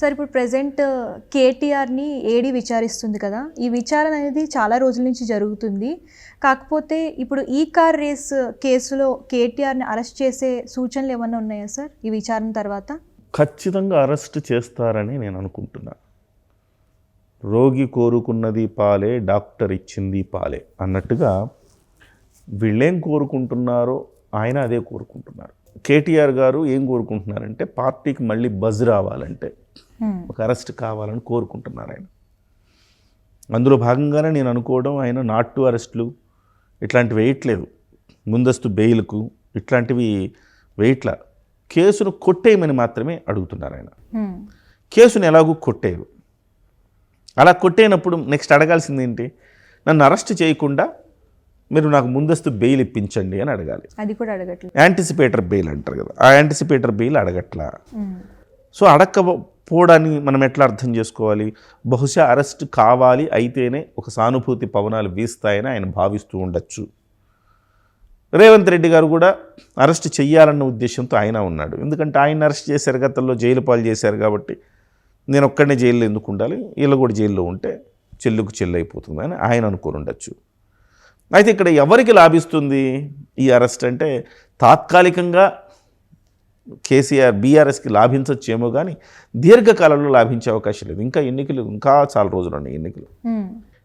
Sir ఇప్పుడు present కేటీఆర్ని ఏడీ విచారిస్తుంది కదా, ఈ విచారణ అనేది చాలా రోజుల నుంచి జరుగుతుంది. కాకపోతే ఇప్పుడు ఈ కార్ రేస్ కేసులో కేటీఆర్ని అరెస్ట్ చేసే సూచనలు ఏమన్నా ఉన్నాయా సార్ ఈ విచారణ తర్వాత? ఖచ్చితంగా అరెస్ట్ చేస్తారని నేను అనుకుంటున్నా. రోగి కోరుకున్నది పాలే, డాక్టర్ ఇచ్చింది పాలే అన్నట్టుగా వీళ్ళేం కోరుకుంటున్నారో ఆయన అదే కోరుకుంటున్నారు. కేటీఆర్ గారు ఏం కోరుకుంటున్నారంటే పార్టీకి మళ్ళీ బజ్ రావాలంటే ఒక అరెస్ట్ కావాలని కోరుకుంటున్నారు ఆయన. అందులో భాగంగానే నేను అనుకోవడం ఆయన నాట్ టు అరెస్ట్లు ఇట్లాంటివి వేయట్లేదు, ముందస్తు బెయిల్కు ఇట్లాంటివి వేయట్లా, కేసును కొట్టేయమని మాత్రమే అడుగుతున్నారు ఆయన. కేసును ఎలాగూ కొట్టేయరు. అలా కొట్టేనప్పుడు నెక్స్ట్ అడగాల్సింది ఏంటి, నన్ను అరెస్ట్ చేయకుండా మీరు నాకు ముందస్తు బెయిల్ ఇప్పించండి అని అడగాలి. అది కూడా అడగట్లేదు. యాంటిసిపేటర్ బెయిల్ అంటారు కదా, ఆ యాంటిసిపేటర్ బెయిల్ అడగట్లా. సో అడగకపోవడాన్ని మనం ఎట్లా అర్థం చేసుకోవాలి? బహుశా అరెస్ట్ కావాలి అయితేనే ఒక సానుభూతి పవనాలు వీస్తాయని ఆయన భావిస్తూ ఉండొచ్చు. రేవంత్ రెడ్డి గారు కూడా అరెస్ట్ చెయ్యాలన్న ఉద్దేశంతో ఆయన ఉన్నాడు. ఎందుకంటే ఆయన అరెస్ట్ చేశారు, గతంలో జైలు పాలు చేశారు కాబట్టి నేను ఒక్కడనే జైల్లో ఎందుకు ఉండాలి, వీళ్ళు కూడా జైల్లో ఉంటే చెల్లుకు చెల్లు అయిపోతుందని ఆయన అనుకుని ఉండొచ్చు. అయితే ఇక్కడ ఎవరికి లాభిస్తుంది ఈ అరెస్ట్ అంటే, తాత్కాలికంగా కేసీఆర్ బీఆర్ఎస్కి లాభించచ్చేమో కానీ దీర్ఘకాలంలో లాభించే అవకాశం లేదు. ఇంకా చాలా రోజులు ఉన్నాయి ఎన్నికలు.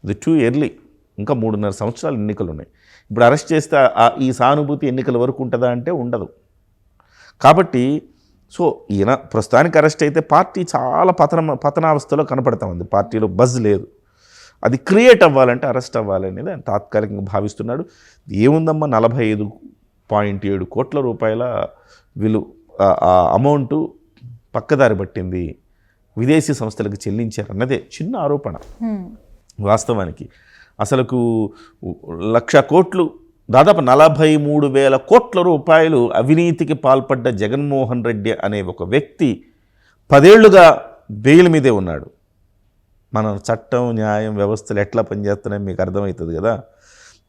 ఇది టూ ఎర్లీ, ఇంకా 3.5 సంవత్సరాలు ఎన్నికలు ఉన్నాయి. ఇప్పుడు అరెస్ట్ చేస్తే ఈ సానుభూతి ఎన్నికల వరకు ఉంటుందా అంటే ఉండదు. కాబట్టి సో ఈయన ప్రస్తుతానికి అరెస్ట్ అయితే పార్టీ చాలా పతనావస్థలో కనపడతా ఉంది, పార్టీలో బజ్ లేదు. అది క్రియేట్ అవ్వాలంటే అరెస్ట్ అవ్వాలనేది ఆయన తాత్కాలికంగా భావిస్తున్నాడు. ఏముందమ్మా, 45.7 కోట్ల రూపాయల ఆ అమౌంటు పక్కదారి పట్టింది, విదేశీ సంస్థలకు చెల్లించారన్నదే చిన్న ఆరోపణ. వాస్తవానికి అసలుకు 1,00,000 కోట్లు, దాదాపు 43,000 కోట్ల రూపాయలు అవినీతికి పాల్పడ్డ జగన్మోహన్ రెడ్డి అనే ఒక వ్యక్తి 10 ఏళ్లుగా బెయిల్ మీదే ఉన్నాడు. మన చట్టం, న్యాయం, వ్యవస్థలు ఎట్లా పనిచేస్తున్నాయో మీకు అర్థమవుతుంది కదా.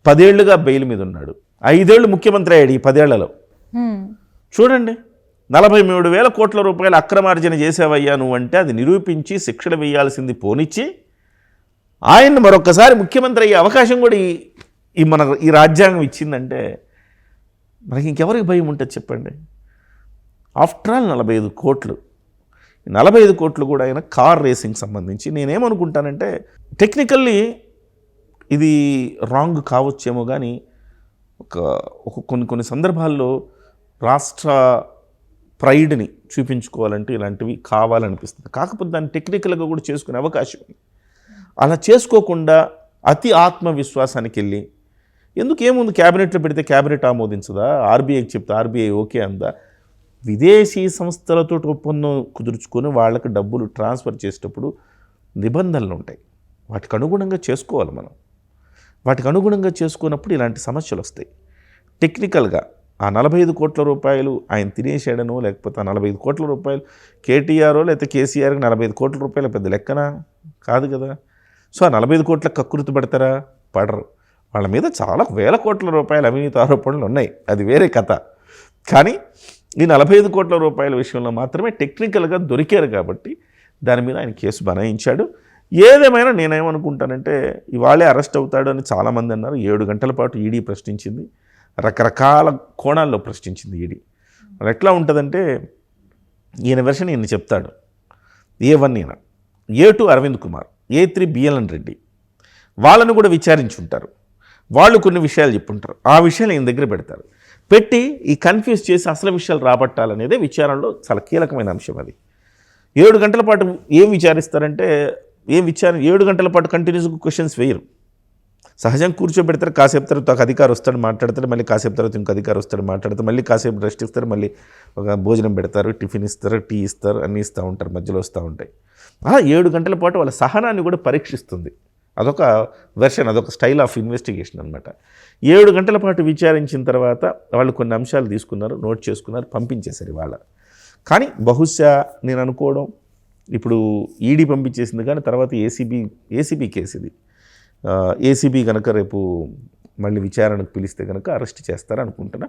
10 ఏళ్లుగా బెయిల్ మీద ఉన్నాడు. 5 ఏళ్ళు ముఖ్యమంత్రి అయ్యాడు ఈ 10 ఏళ్లలో. చూడండి, 43,000 కోట్ల రూపాయలు అక్రమార్జన చేసేవయ్యా నువ్వు అంటే అది నిరూపించి శిక్షణ వేయాల్సింది పోనిచ్చి ఆయన్ని మరొకసారి ముఖ్యమంత్రి అయ్యే అవకాశం కూడా ఈ రాజ్యాంగం ఇచ్చిందంటే మనకి ఇంకెవరికి భయం ఉంటుంది చెప్పండి? ఆఫ్టర్ ఆల్ 45 కోట్లు, 45 కోట్లు కూడా ఆయన కార్ రేసింగ్ సంబంధించి నేనేమనుకుంటానంటే టెక్నికల్లీ ఇది రాంగ్ కావచ్చేమో కానీ కొన్ని సందర్భాల్లో రాష్ట్ర ప్రైడ్ని చూపించుకోవాలంటే ఇలాంటివి కావాలనిపిస్తుంది. కాకపోతే దాన్ని టెక్నికల్గా కూడా చేసుకునే అవకాశం ఉంది. అలా చేసుకోకుండా అతి ఆత్మవిశ్వాసానికి వెళ్ళి ఏముంది, క్యాబినెట్లో పెడితే క్యాబినెట్ ఆమోదించదా, ఆర్బీఐకి చెప్తే ఆర్బీఐ ఓకే అందా, విదేశీ సంస్థలతో ఒప్పందం కుదుర్చుకొని వాళ్ళకి డబ్బులు ట్రాన్స్ఫర్ చేసేటప్పుడు నిబంధనలు ఉంటాయి, వాటికి అనుగుణంగా చేసుకోవాలి మనం. వాటికి అనుగుణంగా చేసుకున్నప్పుడు ఇలాంటి సమస్యలు వస్తాయి. టెక్నికల్గా ఆ 45 కోట్ల రూపాయలు ఆయన తినేసాడనో, లేకపోతే ఆ 45 కోట్ల రూపాయలు కేటీఆర్ లేకపోతే కేసీఆర్కి 45 కోట్ల రూపాయలు పెద్ద లెక్కనా కాదు కదా. సో ఆ 45 కోట్ల కక్కుర్తి పడతారా? పడరు. వాళ్ళ మీద చాలా వేల కోట్ల రూపాయల అవినీతి ఆరోపణలు ఉన్నాయి, అది వేరే కథ. కానీ ఈ 45 కోట్ల రూపాయల విషయంలో మాత్రమే టెక్నికల్గా దొరికారు కాబట్టి దాని మీద ఆయన కేసు బనాయించాడు. ఏదేమైనా నేనేమనుకుంటానంటే ఇవాళే అరెస్ట్ అవుతాడు అని చాలామంది అన్నారు. 7 గంటల పాటు ఈడీ ప్రశ్నించింది, రకరకాల కోణాల్లో ప్రశ్నించింది ఈడీ. మరి ఎట్లా ఉంటుందంటే ఈయన వెర్షన్ ఈయన చెప్తాడు. A1 ఈయన, A2 Arvind Kumar, A3 BLN Reddy, వాళ్ళను కూడా విచారించుంటారు. వాళ్ళు కొన్ని విషయాలు చెప్పుంటారు, ఆ విషయాలు ఈయన దగ్గర పెట్టి ఈ కన్ఫ్యూజ్ చేసి అసలు విషయాలు రాబట్టాలనేదే విచారణలో చాలా కీలకమైన అంశం. అది 7 గంటల పాటు ఏం విచారిస్తారంటే 7 గంటల పాటు కంటిన్యూస్గా క్వశ్చన్స్ వేయరు. సహజంగా కూర్చోబెడతారు, కాసేపు తర్వాత ఒక అధికారి వస్తాడు మాట్లాడతారు, మళ్ళీ కాసేపు తర్వాత ఇంకో అధికారి వస్తాడు మాట్లాడతారు, మళ్ళీ కాసేపు రెస్ట్ ఇస్తారు, మళ్ళీ ఒక భోజనం పెడతారు, టిఫిన్ ఇస్తారు, టీ ఇస్తారు, అన్నీ ఇస్తూ ఉంటారు, మధ్యలో వస్తూ ఉంటాయి. 7 గంటల పాటు వాళ్ళ సహనాన్ని కూడా పరీక్షిస్తుంది. అదొక వెర్షన్, అదొక స్టైల్ ఆఫ్ ఇన్వెస్టిగేషన్ అనమాట. 7 గంటల పాటు విచారించిన తర్వాత వాళ్ళు కొన్ని అంశాలు తీసుకున్నారు, నోట్ చేసుకున్నారు, పంపించేశారు ఇవాళ. కానీ బహుశా నేను అనుకోవడం ఇప్పుడు ఈడీ పంపించేసింది, కానీ తర్వాత ఏసీబీ కేసు ఇది. ఏసీబీ కనుక రేపు మళ్ళీ విచారణకు పిలిస్తే కనుక అరెస్ట్ చేస్తారనుకుంటున్నా.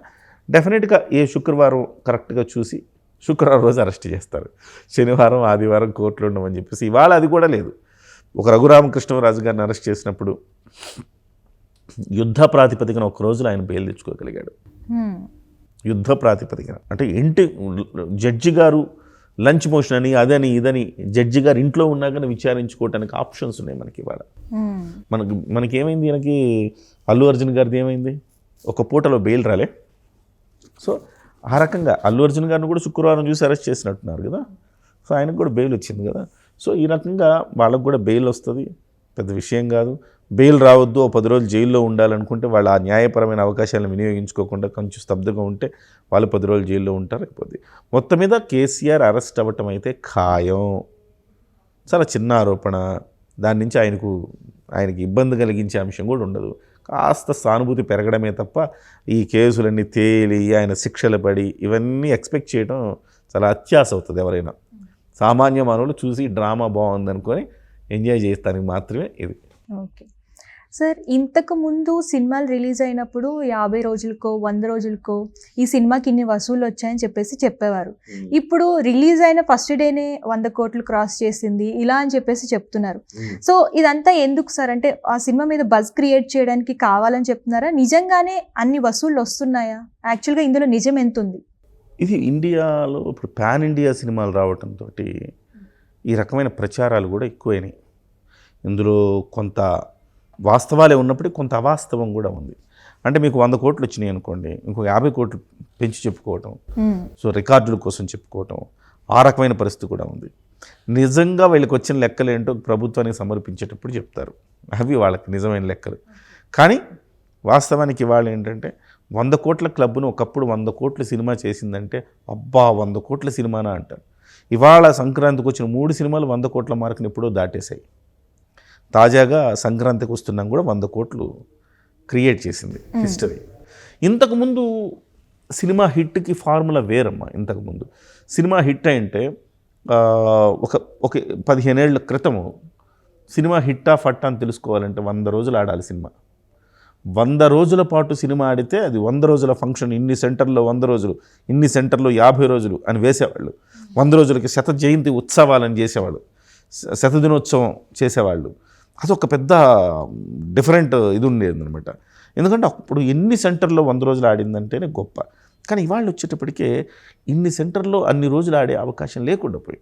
డెఫినెట్గా శుక్రవారం కరెక్ట్గా చూసి శుక్రవారం రోజు అరెస్ట్ చేస్తారు, శనివారం ఆదివారం కోర్టులో ఉండమని చెప్పేసి. ఇవాళ అది కూడా లేదు. ఒక రఘురామకృష్ణరాజు గారిని అరెస్ట్ చేసినప్పుడు యుద్ధ ప్రాతిపదికన ఒక రోజులో ఆయన బెయిల్ తెచ్చుకోగలిగాడు. యుద్ధ ప్రాతిపదికన అంటే ఇంటి జడ్జి గారు లంచ్ మోషన్ అని అదని ఇదని జడ్జి గారు ఇంట్లో ఉన్నా కానీ విచారించుకోవటానికి ఆప్షన్స్ ఉన్నాయి మనకి ఇవాళ. మనకేమైంది, ఈయనకి అల్లు అర్జున్ గారిది ఏమైంది, ఒక పూటలో బెయిల్ రాలే. సో ఆ రకంగా అల్లు అర్జున్ గారిని కూడా శుక్రవారం చూసి అరెస్ట్ చేసినట్టున్నారు కదా, సో ఆయనకు కూడా బెయిల్ వచ్చింది కదా. సో ఈ రకంగా వాళ్ళకు కూడా బెయిల్ వస్తుంది, పెద్ద విషయం కాదు. బెయిల్ రావద్దు, ఓ 10 రోజులు జైల్లో ఉండాలనుకుంటే వాళ్ళు ఆ న్యాయపరమైన అవకాశాలను వినియోగించుకోకుండా కొంచెం స్తబ్దుగా ఉంటే వాళ్ళు 10 రోజులు జైల్లో ఉంటారు. అయిపోద్ది. మొత్తం మీద కేసీఆర్ అరెస్ట్ అవ్వటం అయితే ఖాయం. చాలా చిన్న ఆరోపణ, దాని నుంచి ఆయనకి ఇబ్బంది కలిగించే అంశం కూడా ఉండదు. కాస్త సానుభూతి పెరగడమే తప్ప ఈ కేసులన్నీ తేలి ఆయన శిక్షలు పడి ఇవన్నీ ఎక్స్పెక్ట్ చేయడం చాలా అత్యాశ అవుతుంది. ఎవరైనా సామాన్య మానవులు చూసి డ్రామా బాగుందనుకొని ఎంజాయ్ చేస్తానికి మాత్రమే ఇది. ఓకే సార్, ఇంతకు ముందు సినిమాలు రిలీజ్ అయినప్పుడు 50 రోజులకో 100 రోజులకో ఈ సినిమాకి ఇన్ని వసూళ్ళు వచ్చాయని చెప్పేసి చెప్పేవారు. ఇప్పుడు రిలీజ్ అయిన ఫస్ట్ డేనే 100 కోట్లు క్రాస్ చేసింది ఇలా అని చెప్పేసి చెప్తున్నారు. సో ఇదంతా ఎందుకు సార్? అంటే ఆ సినిమా మీద బజ్ క్రియేట్ చేయడానికి కావాలని చెప్తున్నారా? నిజంగానే అన్ని వసూళ్ళు వస్తున్నాయా? యాక్చువల్గా ఇందులో నిజం ఎంత ఉంది? ఇది ఇండియాలో ఇప్పుడు పాన్ ఇండియా సినిమాలు రావడంతో ఈ రకమైన ప్రచారాలు కూడా ఎక్కువైనాయి. ఇందులో కొంత వాస్తవాలే ఉన్నప్పటికీ కొంత అవాస్తవం కూడా ఉంది. అంటే మీకు 100 కోట్లు వచ్చినాయి అనుకోండి, ఇంకో 50 కోట్లు పెంచి చెప్పుకోవటం, సో రికార్డుల కోసం చెప్పుకోవటం, ఆ రకమైన పరిస్థితి కూడా ఉంది. నిజంగా వీళ్ళకి వచ్చిన లెక్కలు ఏంటో ప్రభుత్వానికి సమర్పించేటప్పుడు చెప్తారు, అవి వాళ్ళకి నిజమైన లెక్కలు. కానీ వాస్తవానికి ఇవాళ ఏంటంటే 100 కోట్ల క్లబ్ను ఒకప్పుడు 100 కోట్ల సినిమా చేసిందంటే అబ్బా 100 కోట్ల సినిమానా అంటారు. ఇవాళ సంక్రాంతికి వచ్చిన 3 సినిమాలు 100 కోట్ల మార్కుని ఎప్పుడో దాటేశాయి. తాజాగా సంక్రాంతికి వస్తున్నాం కూడా 100 కోట్లు క్రియేట్ చేసింది హిస్టరీ. ఇంతకుముందు సినిమా హిట్కి ఫార్ములా వేరమ్మా. ఇంతకుముందు సినిమా హిట్ అంటే ఒక 15 ఏళ్ల క్రితము సినిమా హిట్టా ఫట్టా అని తెలుసుకోవాలంటే 100 రోజులు ఆడాలి సినిమా. 100 రోజుల పాటు సినిమా ఆడితే అది 100 రోజుల ఫంక్షన్. ఇన్ని సెంటర్లో 100 రోజులు, ఇన్ని సెంటర్లో 50 రోజులు అని వేసేవాళ్ళు. 100 రోజులకి శత జయంతి ఉత్సవాలని చేసేవాళ్ళు, శతదినోత్సవం చేసేవాళ్ళు. అదొక పెద్ద డిఫరెంట్ ఇది ఉండేది అనమాట. ఎందుకంటే అప్పుడు ఎన్ని సెంటర్లో 100 రోజులు ఆడిందంటేనే గొప్ప. కానీ ఇవాళ వచ్చేటప్పటికే ఇన్ని సెంటర్లో అన్ని రోజులు ఆడే అవకాశం లేకుండా పోయి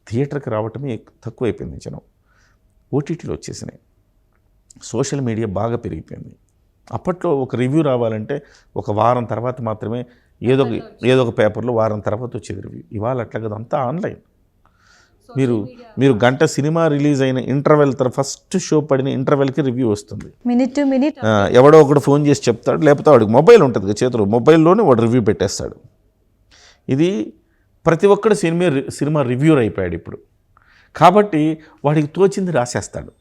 థియేటర్కి రావటమే తక్కువైపోయింది. జనం ఓటీటీలో వచ్చేసినాయి, సోషల్ మీడియా బాగా పెరిగిపోయింది. అప్పట్లో ఒక రివ్యూ రావాలంటే ఒక వారం తర్వాత మాత్రమే ఏదో ఒక పేపర్లో వారం తర్వాత వచ్చేది రివ్యూ. ఇవాళ అట్లా కదా, అంతా ఆన్లైన్. మీరు గంట సినిమా రిలీజ్ అయిన ఇంటర్వెల్ ఫస్ట్ షో పడిన ఇంటర్వెల్కి రివ్యూ వస్తుంది. మినిట్ టు మినిట్ ఎవడో ఒకడు ఫోన్ చేసి చెప్తాడు, లేకపోతే వాడికి మొబైల్ ఉంటుంది కదా చేతిలో, మొబైల్లోనే వాడు రివ్యూ పెట్టేస్తాడు. ఇది ప్రతి ఒక్కడు సినిమా రివ్యూర్ అయిపోయాడు ఇప్పుడు. కాబట్టి వాడికి తోచింది రాసేస్తాడు.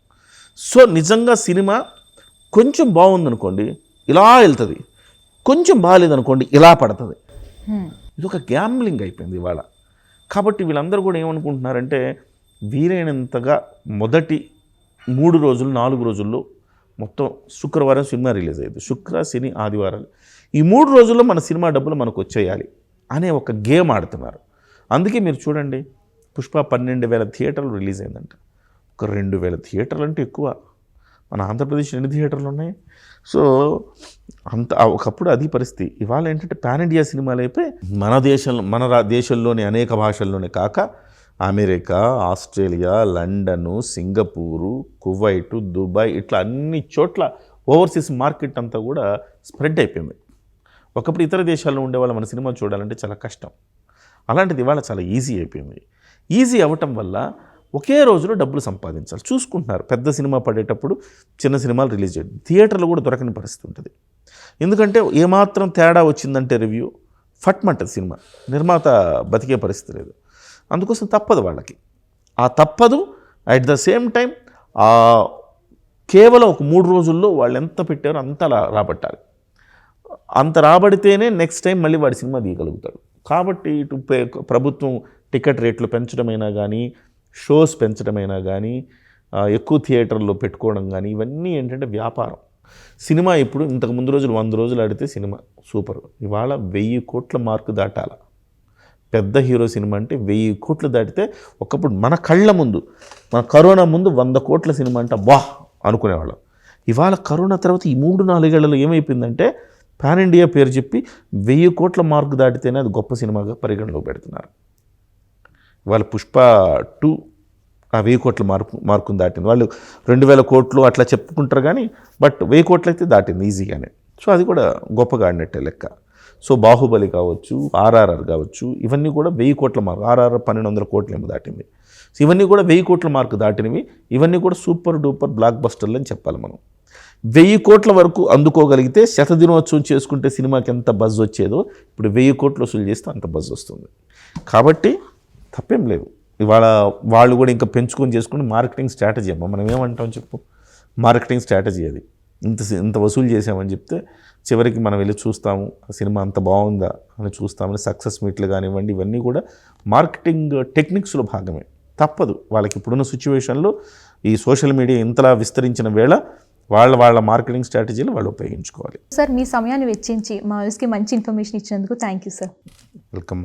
సో నిజంగా సినిమా కొంచెం బాగుందనుకోండి ఇలా వెళ్తుంది, కొంచెం బాగాలేదనుకోండి ఇలా పడుతుంది. ఇది ఒక గ్యాంబ్లింగ్ అయిపోయింది ఇవాళ. కాబట్టి వీళ్ళందరూ కూడా ఏమనుకుంటున్నారంటే వీలైనంతగా మొదటి 3 రోజులు 4 రోజుల్లో మొత్తం శుక్రవారం సినిమా రిలీజ్ అయ్యింది, శుక్ర శని ఆదివారాలు, ఈ 3 రోజుల్లో మన సినిమా డబ్బులు మనకు వచ్చేయాలి అనే ఒక గేమ్ ఆడుతున్నారు. అందుకే మీరు చూడండి, పుష్ప 12,000 థియేటర్లు రిలీజ్ అయిందంట. ఒక 2,000 థియేటర్లు అంటే ఎక్కువ. మన ఆంధ్రప్రదేశ్ ఎన్ని థియేటర్లు ఉన్నాయి? సో ఒకప్పుడు అది పరిస్థితి. ఇవాళ ఏంటంటే పాన్ ఇండియా సినిమాలు అయిపోయి మన దేశంలోని అనేక భాషల్లోనే కాక America, Australia, London, Singapore, Kuwait, Dubai ఇట్లా అన్ని చోట్ల ఓవర్సీస్ మార్కెట్ అంతా కూడా స్ప్రెడ్ అయిపోయింది. ఒకప్పుడు ఇతర దేశాల్లో ఉండేవాళ్ళు మన సినిమా చూడాలంటే చాలా కష్టం. అలాంటిది ఇవాళ చాలా ఈజీ అయిపోయింది. ఈజీ అవ్వటం వల్ల ఒకే రోజులో డబ్బులు సంపాదించాలి చూసుకుంటున్నారు. పెద్ద సినిమా పడేటప్పుడు చిన్న సినిమాలు రిలీజ్ చేయండి, థియేటర్లో కూడా దొరకని పరిస్థితి ఉంటుంది. ఎందుకంటే ఏమాత్రం తేడా వచ్చిందంటే రివ్యూ ఫట్మంటది సినిమా, నిర్మాత బతికే పరిస్థితి లేదు. అందుకోసం తప్పదు వాళ్ళకి. ఆ తప్పదు. అట్ ద సేమ్ టైం కేవలం ఒక 3 రోజుల్లో వాళ్ళు ఎంత పెట్టారో అంత రాబట్టాలి. అంత రాబడితేనే నెక్స్ట్ టైం మళ్ళీ వాడి సినిమా తీయగలుగుతాడు. కాబట్టి ఇటు ప్రభుత్వం టికెట్ రేట్లు పెంచడమైనా కానీ, షోస్ పెంచడమైనా కానీ, ఎక్కువ థియేటర్లో పెట్టుకోవడం కానీ, ఇవన్నీ ఏంటంటే వ్యాపారం. సినిమా ఇప్పుడు ఇంతకు ముందు రోజులు 100 రోజులు ఆడితే సినిమా సూపర్, ఇవాళ 1000 కోట్ల మార్కు దాటాల. పెద్ద హీరో సినిమా అంటే 1000 కోట్లు దాటితే ఒకప్పుడు మన కళ్ళ ముందు, మన కరోనా ముందు 100 కోట్ల సినిమా అంటే వాహ్ అనుకునేవాళ్ళం. ఇవాళ కరోనా తర్వాత ఈ 3-4 ఏళ్లలో ఏమైపోయిందంటే పాన్ ఇండియా పేరు చెప్పి 1000 కోట్ల మార్కు దాటితేనే అది గొప్ప సినిమాగా పరిగణలో పెడుతున్నారు. ఇవాళ పుష్ప 2 ఆ 1000 కోట్ల మార్కును దాటింది. వాళ్ళు 2000 కోట్లు అట్లా చెప్పుకుంటారు కానీ బట్ 1000 కోట్లు అయితే దాటింది ఈజీగానే. సో అది కూడా గొప్పగా ఆడినట్టే లెక్క. సో బాహుబలి కావచ్చు, ఆర్ఆర్ఆర్ కావచ్చు, ఇవన్నీ కూడా 1000 కోట్ల మార్కు. ఆర్ఆర్ఆర్ 1200 కోట్లు ఏమో దాటింది. సో ఇవన్నీ కూడా 1000 కోట్ల మార్కు దాటినవి. ఇవన్నీ కూడా సూపర్ డూపర్ బ్లాక్ బస్టర్లు అని చెప్పాలి మనం. 1000 కోట్ల వరకు అందుకోగలిగితే శతదినోత్సవం చేసుకుంటే సినిమాకి ఎంత బజ్ వచ్చేదో ఇప్పుడు 1000 కోట్లు వసూలు చేస్తే అంత బజ్ వస్తుంది. కాబట్టి తప్పేం లేదు. ఇవాళ వాళ్ళు కూడా ఇంకా పెంచుకొని చేసుకుని మార్కెటింగ్ స్ట్రాటజీ అమ్మ. మనం ఏమంటాం చెప్పు, మార్కెటింగ్ స్ట్రాటజీ అది. ఇంత వసూలు చేసామని చెప్తే చివరికి మనం వెళ్ళి చూస్తాము ఆ సినిమా అంత బాగుందా అని చూస్తామని సక్సెస్ మీట్లు కానివ్వండి, ఇవన్నీ కూడా మార్కెటింగ్ టెక్నిక్స్లో భాగమే. తప్పదు వాళ్ళకి ఇప్పుడున్న సిచ్యువేషన్లో ఈ సోషల్ మీడియా ఇంతలా విస్తరించిన వేళ వాళ్ళ మార్కెటింగ్ స్ట్రాటజీలు వాళ్ళు ఉపయోగించుకోవాలి. సార్ మీ సమయాన్ని వెచ్చించి మా వ్యూస్కి మంచి ఇన్ఫర్మేషన్ ఇచ్చినందుకు థ్యాంక్ యూ సార్. వెల్కమ్.